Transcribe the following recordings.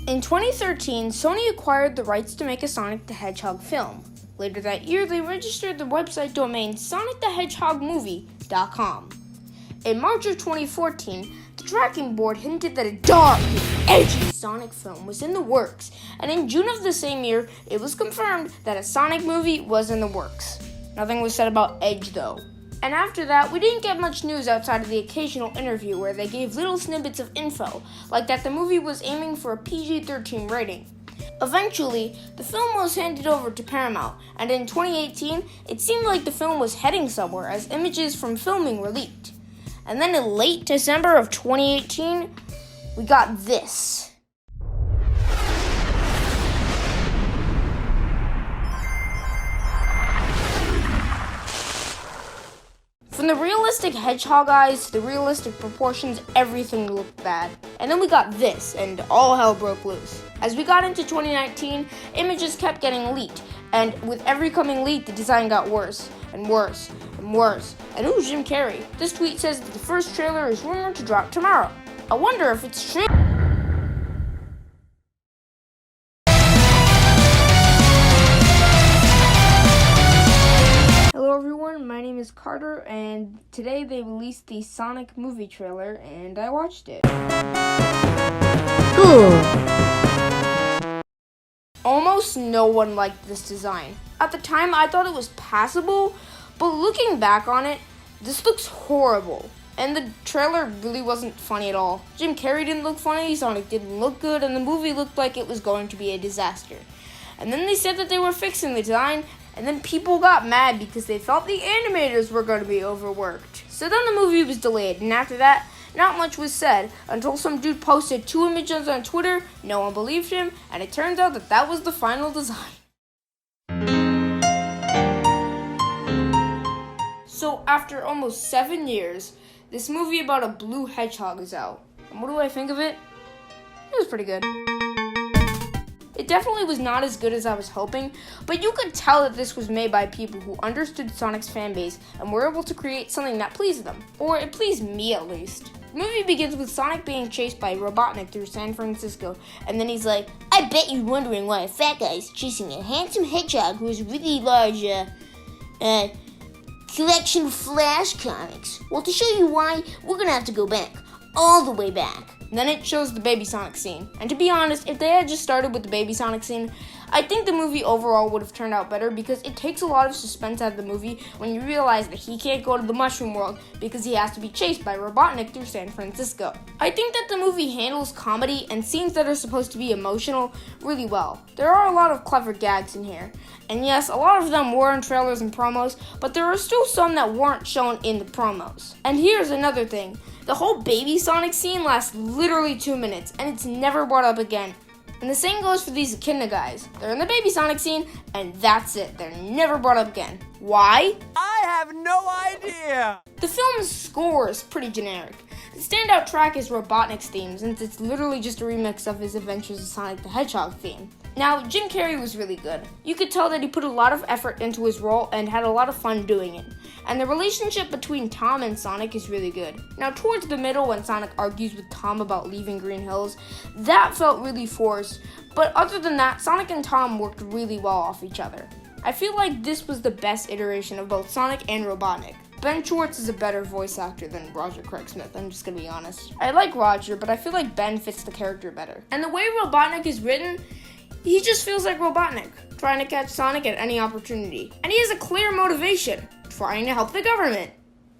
In 2013, Sony acquired the rights to make a Sonic the Hedgehog film. Later that year, they registered the website domain sonicthehedgehogmovie.com. In March of 2014, the tracking board hinted that a dark and edgy Sonic film was in the works, and in June of the same year, it was confirmed that a Sonic movie was in the works. Nothing was said about edge though. And after that, we didn't get much news outside of the occasional interview where they gave little snippets of info, like that the movie was aiming for a PG-13 rating. Eventually, the film was handed over to Paramount, and in 2018, it seemed like the film was heading somewhere as images from filming were leaked. And then in late December of 2018, we got this. From the realistic hedgehog eyes to the realistic proportions, everything looked bad. And then we got this, and all hell broke loose. As we got into 2019, images kept getting leaked, and with every coming leak, the design got worse, and worse, and worse. And who's Jim Carrey? This tweet says that the first trailer is rumored to drop tomorrow. I wonder if it's true. Hello everyone, my name is Carter, and today they released the Sonic movie trailer, and I watched it. Almost no one liked this design. At the time, I thought it was passable, but looking back on it, this looks horrible. And the trailer really wasn't funny at all. Jim Carrey didn't look funny, Sonic didn't look good, and the movie looked like it was going to be a disaster. And then they said that they were fixing the design, and then people got mad because they felt the animators were going to be overworked. So then the movie was delayed, and after that, not much was said until some dude posted 2 images on Twitter, no one believed him, and it turns out that that was the final design. So after almost 7 years, this movie about a blue hedgehog is out. And what do I think of it? It was pretty good. It definitely was not as good as I was hoping, but you could tell that this was made by people who understood Sonic's fanbase and were able to create something that pleased them. Or it pleased me at least. The movie begins with Sonic being chased by Robotnik through San Francisco, and then he's like, I bet you're wondering why a fat guy is chasing a handsome hedgehog who has a really large, collection of Flash comics. Well, to show you why, we're gonna have to go back. All the way back. And then it shows the Baby Sonic scene. And to be honest, if they had just started with the Baby Sonic scene, I think the movie overall would have turned out better because it takes a lot of suspense out of the movie when you realize that he can't go to the Mushroom World because he has to be chased by Robotnik through San Francisco. I think that the movie handles comedy and scenes that are supposed to be emotional really well. There are a lot of clever gags in here. And yes, a lot of them were in trailers and promos, but there are still some that weren't shown in the promos. And here's another thing. The whole Baby Sonic scene lasts literally 2 minutes, and it's never brought up again. And the same goes for these Echidna guys. They're in the Baby Sonic scene, and that's it. They're never brought up again. Why? I have no idea! The film's score is pretty generic. The standout track is Robotnik's theme, since it's literally just a remix of his Adventures of Sonic the Hedgehog theme. Now, Jim Carrey was really good. You could tell that he put a lot of effort into his role and had a lot of fun doing it. And the relationship between Tom and Sonic is really good. Now, towards the middle, when Sonic argues with Tom about leaving Green Hills, that felt really forced. But other than that, Sonic and Tom worked really well off each other. I feel like this was the best iteration of both Sonic and Robotnik. Ben Schwartz is a better voice actor than Roger Craig Smith, I'm just gonna be honest. I like Roger, but I feel like Ben fits the character better. And the way Robotnik is written, he just feels like Robotnik, trying to catch Sonic at any opportunity. And he has a clear motivation, trying to help the government.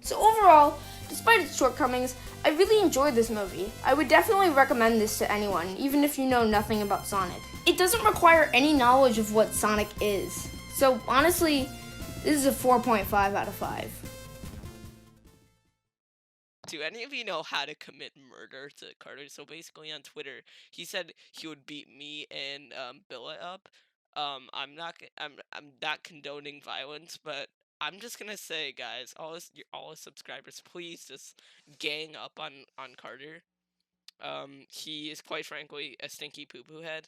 So overall, despite its shortcomings, I really enjoyed this movie. I would definitely recommend this to anyone, even if you know nothing about Sonic. It doesn't require any knowledge of what Sonic is. So honestly, this is a 4.5 out of 5. Do any of you know how to commit murder to Carter? So basically on Twitter, he said he would beat me and Billa up. I'm not condoning violence, but I'm just gonna say, guys, all his subscribers, please just gang up on Carter. He is quite frankly a stinky poo-poo head.